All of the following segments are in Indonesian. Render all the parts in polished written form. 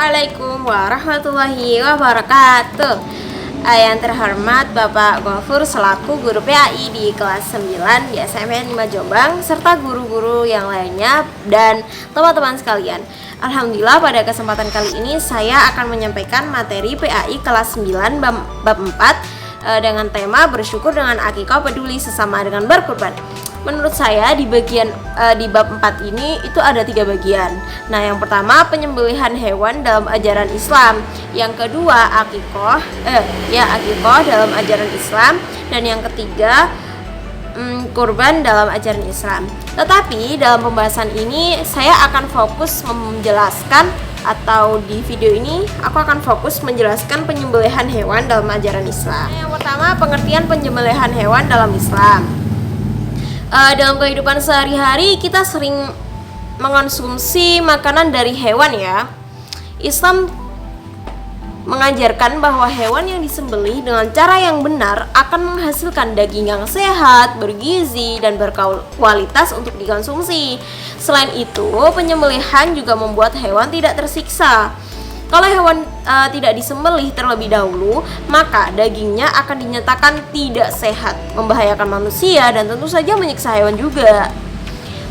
Assalamualaikum warahmatullahi wabarakatuh. Yang terhormat Bapak Ghafur selaku guru PAI di kelas 9 di SMN 5 Jombang serta guru-guru yang lainnya dan teman-teman sekalian. Alhamdulillah pada kesempatan kali ini saya akan menyampaikan materi PAI kelas 9 bab 4 dengan tema bersyukur dengan akikah peduli sesama dengan berkurban. Menurut saya di bab 4 ini itu ada 3 bagian. Nah, yang pertama penyembelihan hewan dalam ajaran Islam. Yang kedua akikah dalam ajaran Islam, dan yang ketiga kurban dalam ajaran Islam. Tetapi dalam pembahasan ini saya akan fokus menjelaskan, atau di video ini aku akan fokus menjelaskan penyembelihan hewan dalam ajaran Islam. Yang pertama pengertian penyembelihan hewan dalam Islam. Dalam kehidupan sehari-hari kita sering mengonsumsi makanan dari hewan ya. Islam mengajarkan bahwa hewan yang disembelih dengan cara yang benar akan menghasilkan daging yang sehat, bergizi, dan berkualitas untuk dikonsumsi. Selain itu, penyembelihan juga membuat hewan tidak tersiksa. Kalau hewan tidak disembelih terlebih dahulu, maka dagingnya akan dinyatakan tidak sehat, membahayakan manusia, dan tentu saja menyiksa hewan juga.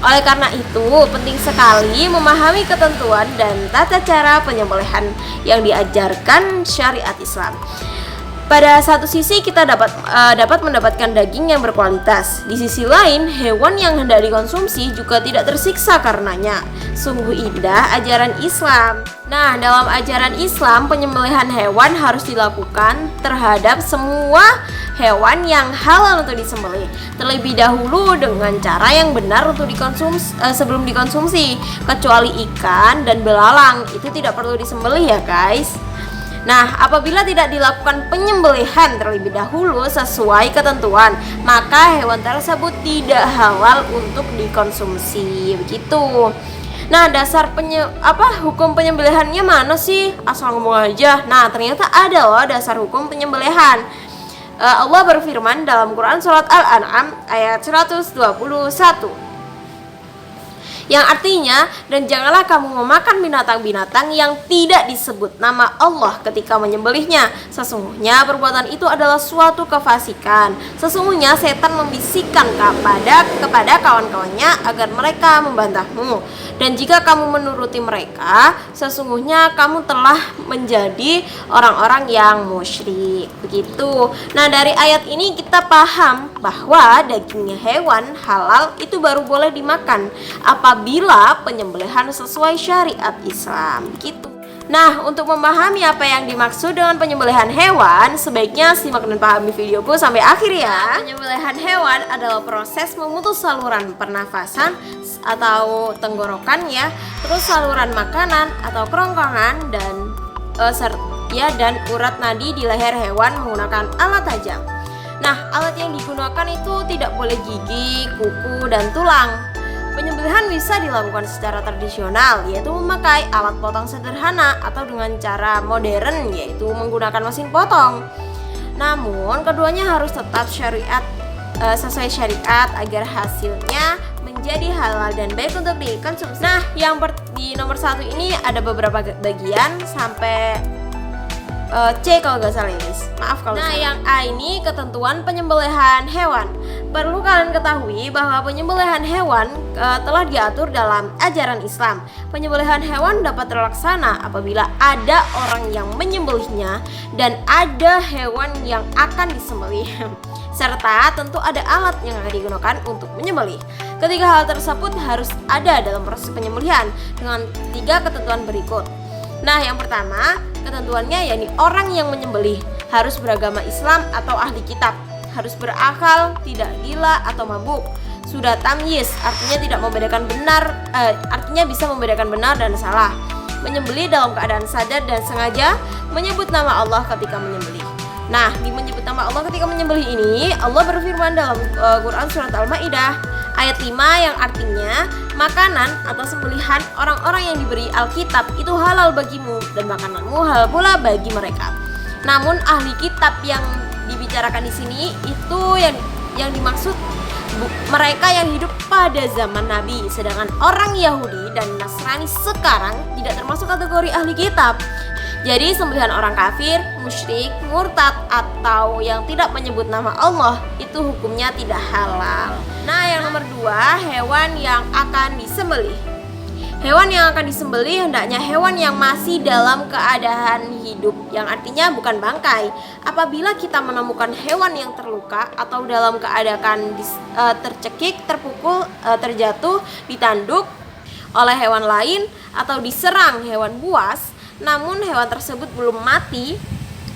Oleh karena itu, penting sekali memahami ketentuan dan tata cara penyembelihan yang diajarkan syariat Islam. Pada satu sisi kita dapat mendapatkan daging yang berkualitas. Di sisi lain, hewan yang hendak dikonsumsi juga tidak tersiksa karenanya. Sungguh indah ajaran Islam. Nah, dalam ajaran Islam, penyembelihan hewan harus dilakukan terhadap semua hewan yang halal untuk disembelih. Terlebih dahulu dengan cara yang benar untuk sebelum dikonsumsi. Kecuali ikan dan belalang, itu tidak perlu disembelih ya guys. Nah, apabila tidak dilakukan penyembelihan terlebih dahulu sesuai ketentuan, maka hewan tersebut tidak halal untuk dikonsumsi. Begitu. Nah, dasar hukum penyembelihannya mana sih? Asal ngomong aja. Nah, ternyata ada loh dasar hukum penyembelihan. Allah berfirman dalam Quran surat Al-An'am ayat 121. Yang artinya, dan janganlah kamu memakan binatang-binatang yang tidak disebut nama Allah ketika menyembelihnya. Sesungguhnya perbuatan itu adalah suatu kefasikan. Sesungguhnya setan membisikkan kepada kawan-kawannya agar mereka membantahmu. Dan jika kamu menuruti mereka, sesungguhnya kamu telah menjadi orang-orang yang musyrik. Begitu. Nah, dari ayat ini kita paham bahwa dagingnya hewan halal itu baru boleh dimakan apabila penyembelihan sesuai syariat Islam. Gitu. Nah, untuk memahami apa yang dimaksud dengan penyembelihan hewan, sebaiknya simak dan pahami videoku sampai akhir ya. Penyembelihan hewan adalah proses memutus saluran pernafasan atau tenggorokan ya, terus saluran makanan atau kerongkongan dan urat nadi di leher hewan menggunakan alat tajam. Nah, alat yang digunakan itu tidak boleh gigi, kuku, dan tulang. Penyembelihan bisa dilakukan secara tradisional, yaitu memakai alat potong sederhana, atau dengan cara modern, yaitu menggunakan mesin potong. Namun, keduanya harus tetap sesuai syariat agar hasilnya menjadi halal dan baik untuk dikonsumsi. Nah, di nomor 1 ini ada beberapa bagian sampai C kalau nggak salah guys. Maaf kalau salah. Yang A ini ketentuan penyembelihan hewan. Perlu kalian ketahui bahwa penyembelihan hewan telah diatur dalam ajaran Islam. Penyembelihan hewan dapat terlaksana apabila ada orang yang menyembelihnya dan ada hewan yang akan disembelih. Serta tentu ada alat yang akan digunakan untuk menyembelih. Ketiga hal tersebut harus ada dalam proses penyembelihan dengan 3 ketentuan berikut. Nah, yang pertama, ketentuannya yakni orang yang menyembelih harus beragama Islam atau ahli kitab, harus berakal, tidak gila atau mabuk, sudah tamyiz, artinya bisa membedakan benar dan salah, menyembelih dalam keadaan sadar dan sengaja, menyebut nama Allah ketika menyembelih. Nah, di menyebut nama Allah ketika menyembelih ini, Allah berfirman dalam Quran surat Al-Maidah ayat 5 yang artinya makanan atau sembelihan orang-orang yang diberi Alkitab itu halal bagimu dan makananmu halal pula bagi mereka. Namun ahli kitab yang dibicarakan di sini itu yang dimaksud mereka yang hidup pada zaman Nabi. Sedangkan orang Yahudi dan Nasrani sekarang tidak termasuk kategori ahli kitab. Jadi sembelihan orang kafir, musyrik, murtad atau yang tidak menyebut nama Allah itu hukumnya tidak halal. Nah, yang nomor 2, hewan yang akan disembelih. Hewan yang akan disembelih hendaknya hewan yang masih dalam keadaan hidup, yang artinya bukan bangkai. Apabila kita menemukan hewan yang terluka atau dalam keadaan tercekik, terpukul, terjatuh, ditanduk oleh hewan lain atau diserang hewan buas, namun hewan tersebut belum mati,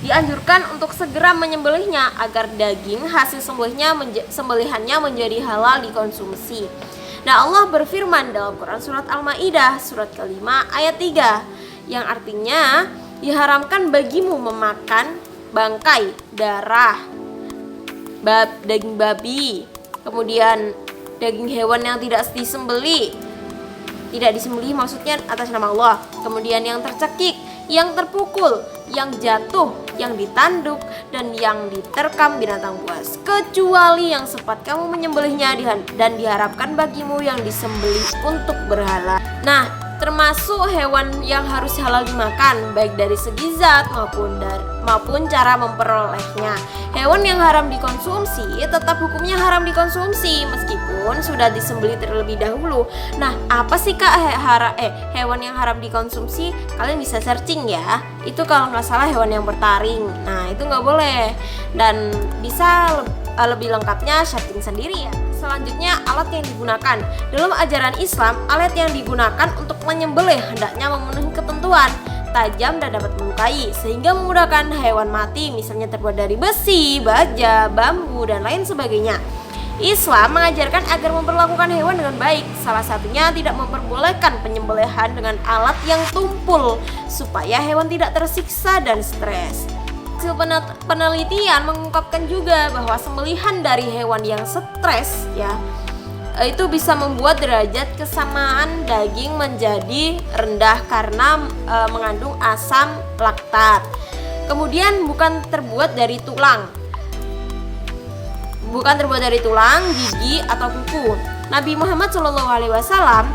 dianjurkan untuk segera menyembelihnya agar daging hasil sembelihannya menjadi halal dikonsumsi. Nah, Allah berfirman dalam Quran surat Al-Maidah surat ke-5 ayat 3 yang artinya diharamkan bagimu memakan bangkai, darah, daging babi, kemudian daging hewan yang tidak disembelih maksudnya atas nama Allah, kemudian yang tercekik, yang terpukul, yang jatuh, yang ditanduk, dan yang diterkam binatang buas, kecuali yang sempat kamu menyembelihnya dan diharapkan bagimu yang disembelih untuk berhala. Nah, termasuk hewan yang harus halal dimakan baik dari segi zat maupun cara memperolehnya. Hewan yang haram dikonsumsi tetap hukumnya haram dikonsumsi meskipun sudah disembelih terlebih dahulu. Nah, apa sih Kak hewan yang haram dikonsumsi? Kalian bisa searching ya. Itu kalau nggak salah hewan yang bertaring. Nah, itu nggak boleh. Dan bisa lebih lengkapnya searching sendiri ya. Selanjutnya, alat yang digunakan. Dalam ajaran Islam, alat yang digunakan untuk menyembelih hendaknya memenuhi ketentuan, tajam dan dapat melukai, sehingga memudahkan hewan mati, misalnya terbuat dari besi, baja, bambu, dan lain sebagainya. Islam mengajarkan agar memperlakukan hewan dengan baik. Salah satunya tidak memperbolehkan penyembelihan dengan alat yang tumpul, supaya hewan tidak tersiksa dan stres. Hasil penelitian mengungkapkan juga bahwa sembelihan dari hewan yang stres itu bisa membuat derajat kesamaan daging menjadi rendah karena mengandung asam laktat. Kemudian bukan terbuat dari tulang, gigi atau kuku. Nabi Muhammad SAW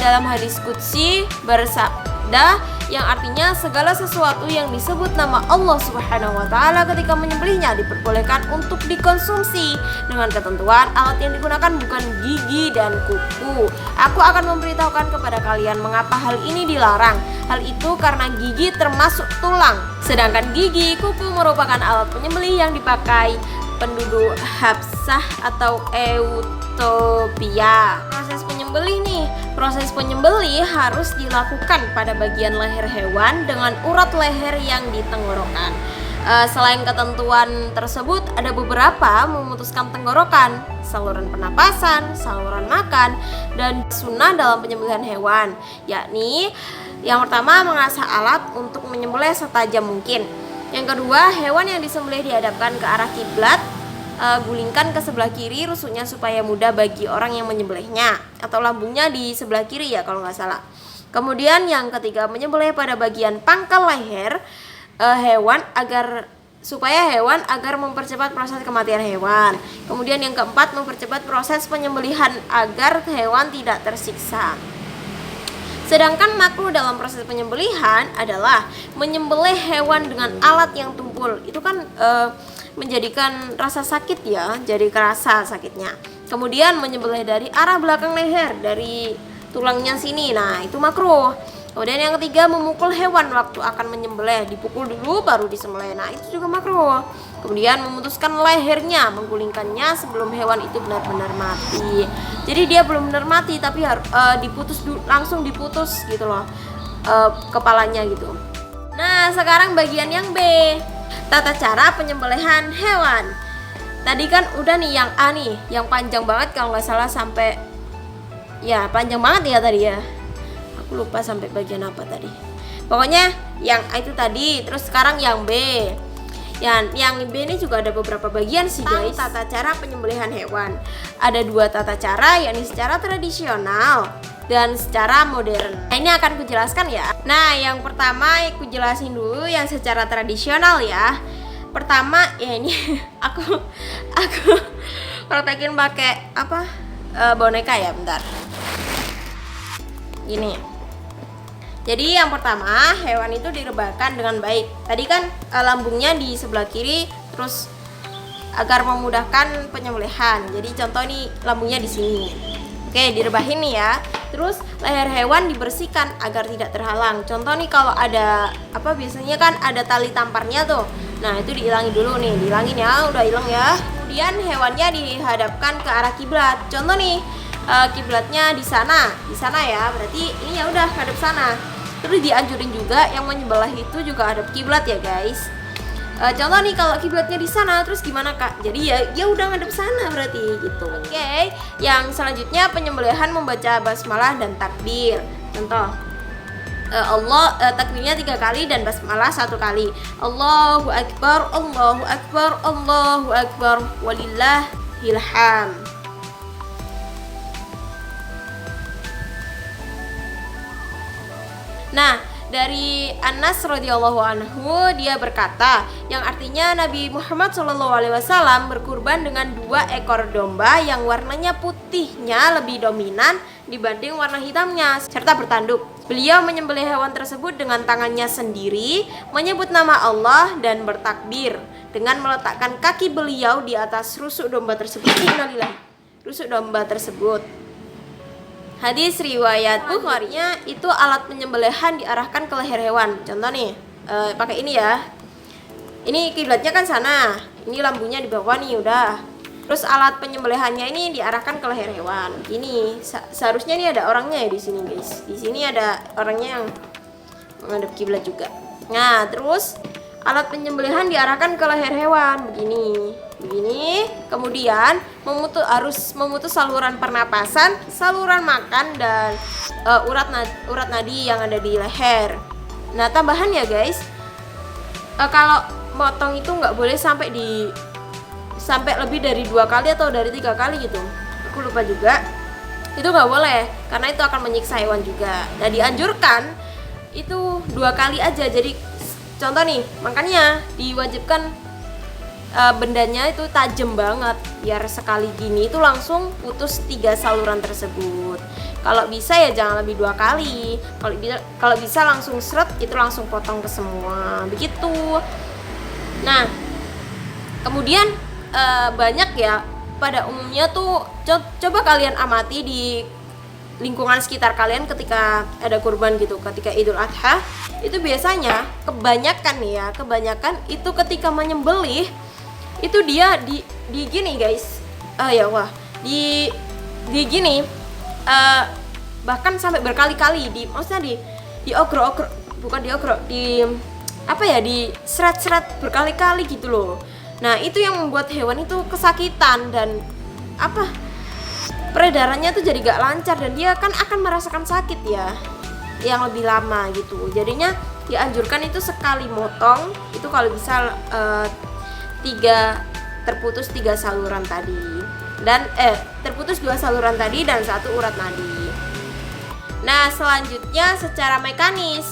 dalam hadis qudsi bersabda yang artinya segala sesuatu yang disebut nama Allah Subhanahu wa taala ketika menyembelihnya diperbolehkan untuk dikonsumsi dengan ketentuan alat yang digunakan bukan gigi dan kuku. Aku akan memberitahukan kepada kalian mengapa hal ini dilarang. Hal itu karena gigi termasuk tulang, sedangkan gigi, kuku merupakan alat penyembelih yang dipakai penduduk Habsah atau Ethiopia. Proses penyembelih harus dilakukan pada bagian leher hewan dengan urat leher yang di tenggorokan. Selain ketentuan tersebut, ada beberapa memutuskan tenggorokan, saluran pernapasan, saluran makan, dan sunnah dalam penyembelihan hewan, yakni yang pertama mengasah alat untuk menyembelih setajam mungkin. Yang kedua, hewan yang disembelih dihadapkan ke arah kiblat. Gulingkan ke sebelah kiri rusuknya supaya mudah bagi orang yang menyembelihnya, atau lambungnya di sebelah kiri ya kalau nggak salah. Kemudian yang ketiga, menyembelih pada bagian pangkal leher hewan supaya hewan agar mempercepat proses kematian hewan. Kemudian yang keempat, mempercepat proses penyembelihan agar hewan tidak tersiksa. Sedangkan makruh dalam proses penyembelihan adalah menyembelih hewan dengan alat yang tumpul. Itu kan menjadikan rasa sakit ya, jadi kerasa sakitnya. Kemudian menyembelih dari arah belakang leher, dari tulangnya sini. Nah, itu makruh. Kemudian yang ketiga, memukul hewan waktu akan menyembelih, dipukul dulu baru disembelih. Nah, itu juga makruh. Kemudian memutuskan lehernya, menggulingkannya sebelum hewan itu benar-benar mati. Jadi dia belum benar mati tapi harus langsung diputus gitu loh, kepalanya gitu. Nah, sekarang bagian yang B, tata cara penyembelihan hewan. Tadi kan udah nih yang A nih, yang panjang banget kalau nggak salah sampai panjang banget ya tadi ya. Aku lupa sampai bagian apa tadi. Pokoknya yang A itu tadi, terus sekarang yang B. Yang B ini juga ada beberapa bagian sih guys. Tata cara penyembelihan hewan. Ada 2 tata cara, yakni secara tradisional dan secara modern. Nah, ini akan kujelaskan ya. Nah, yang pertama aku jelasin dulu yang secara tradisional ya. Pertama ya ini aku praktekin pakai apa? Boneka ya, bentar. Gini. Jadi yang pertama, hewan itu direbahkan dengan baik. Tadi kan lambungnya di sebelah kiri, terus agar memudahkan penyembelihan. Jadi contoh nih lambungnya di sini. Oke, direbahin nih ya. Terus leher hewan dibersihkan agar tidak terhalang. Contoh nih kalau ada apa, biasanya kan ada tali tamparnya tuh. Nah, itu dihilangin dulu nih, dihilangin ya, udah hilang ya. Kemudian hewannya dihadapkan ke arah kiblat. Contoh nih, kiblatnya di sana ya. Berarti ini ya udah hadap sana. Terus dianjurin juga yang menyebelah itu juga hadap kiblat ya, guys. Contoh nih kalau kiblatnya di sana, terus gimana Kak? Jadi ya udah ngadep sana berarti gitu. Oke. Yang selanjutnya penyembelihan membaca basmalah dan takbir. Contoh takbirnya 3 kali dan basmalah 1 kali. Allahu akbar, Allahu akbar, Allahu akbar, walillahil hamd. Nah, dari Anas radhiyallahu anhu dia berkata, yang artinya Nabi Muhammad SAW berkurban dengan 2 ekor domba yang warnanya putihnya lebih dominan dibanding warna hitamnya serta bertanduk. Beliau menyembelih hewan tersebut dengan tangannya sendiri, menyebut nama Allah dan bertakbir dengan meletakkan kaki beliau di atas rusuk domba tersebut. Innalillahi. Rusuk domba tersebut. Hadis riwayat Bukhari-nya itu alat penyembelihan diarahkan ke leher hewan. Contoh nih, pakai ini ya. Ini kiblatnya kan sana. Ini lambungnya di bawah nih udah. Terus alat penyembelihannya ini diarahkan ke leher hewan. Ini seharusnya nih ada orangnya ya di sini, guys. Di sini ada orangnya yang menghadap kiblat juga. Nah, terus alat penyembelihan diarahkan ke leher hewan begini. Kemudian harus memutus saluran pernapasan, saluran makan dan urat nadi yang ada di leher. Nah, tambahan ya guys, kalau motong itu nggak boleh sampai lebih dari 2 kali atau dari 3 kali gitu. Aku lupa juga. Itu nggak boleh karena itu akan menyiksa hewan juga. Nah, dianjurkan itu 2 kali aja. Jadi contoh nih, makanya diwajibkan bendanya itu tajam banget biar sekali gini itu langsung putus 3 saluran tersebut. Kalau bisa ya jangan lebih 2 kali. Kalau bisa langsung seret itu langsung potong ke semua begitu. Nah, kemudian banyak ya pada umumnya tuh coba kalian amati di lingkungan sekitar kalian ketika ada kurban gitu, ketika Idul Adha itu biasanya kebanyakan itu ketika menyembelih itu dia di gini guys, di gini, bahkan sampai berkali-kali maksudnya di ogro-ogro, bukan di ogro, di seret-seret berkali-kali gitu loh. Nah, itu yang membuat hewan itu kesakitan dan peredarannya tuh jadi gak lancar dan dia kan akan merasakan sakit ya yang lebih lama gitu. Jadinya dianjurkan itu sekali motong itu kalau bisa terputus 3 saluran tadi dan terputus 2 saluran tadi dan 1 urat nadi. Nah, selanjutnya secara mekanis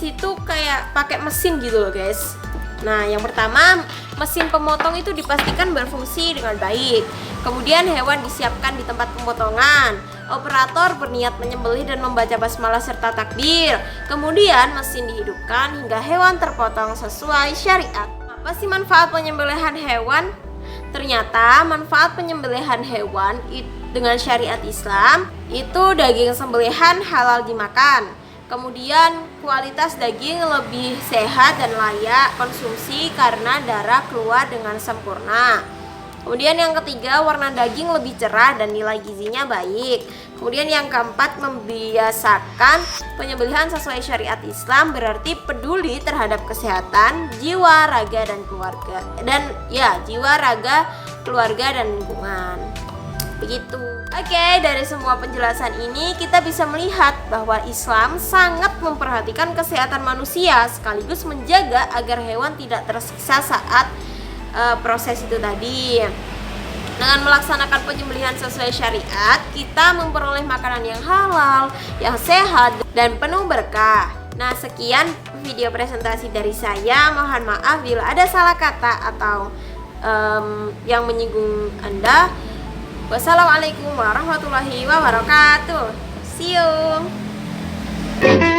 itu kayak pakai mesin gitu loh guys. Nah, yang pertama, mesin pemotong itu dipastikan berfungsi dengan baik. Kemudian hewan disiapkan di tempat pemotongan. Operator berniat menyembelih dan membaca basmalah serta takbir. Kemudian mesin dihidupkan hingga hewan terpotong sesuai syariat. Apa sih manfaat penyembelihan hewan? Ternyata manfaat penyembelihan hewan dengan syariat Islam itu daging sembelihan halal dimakan. Kemudian kualitas daging lebih sehat dan layak konsumsi karena darah keluar dengan sempurna. Kemudian yang ketiga, warna daging lebih cerah dan nilai gizinya baik. Kemudian yang keempat, membiasakan penyembelihan sesuai syariat Islam berarti peduli terhadap kesehatan jiwa, raga dan keluarga. Jiwa, raga, keluarga dan lingkungan. Begitu. Oke, dari semua penjelasan ini kita bisa melihat bahwa Islam sangat memperhatikan kesehatan manusia sekaligus menjaga agar hewan tidak tersiksa saat proses itu tadi. Dengan melaksanakan penyembelihan sesuai syariat, kita memperoleh makanan yang halal, yang sehat dan penuh berkah. Nah, sekian video presentasi dari saya. Mohon maaf bila ada salah kata atau yang menyinggung Anda. Wassalamualaikum warahmatullahi wabarakatuh. See you.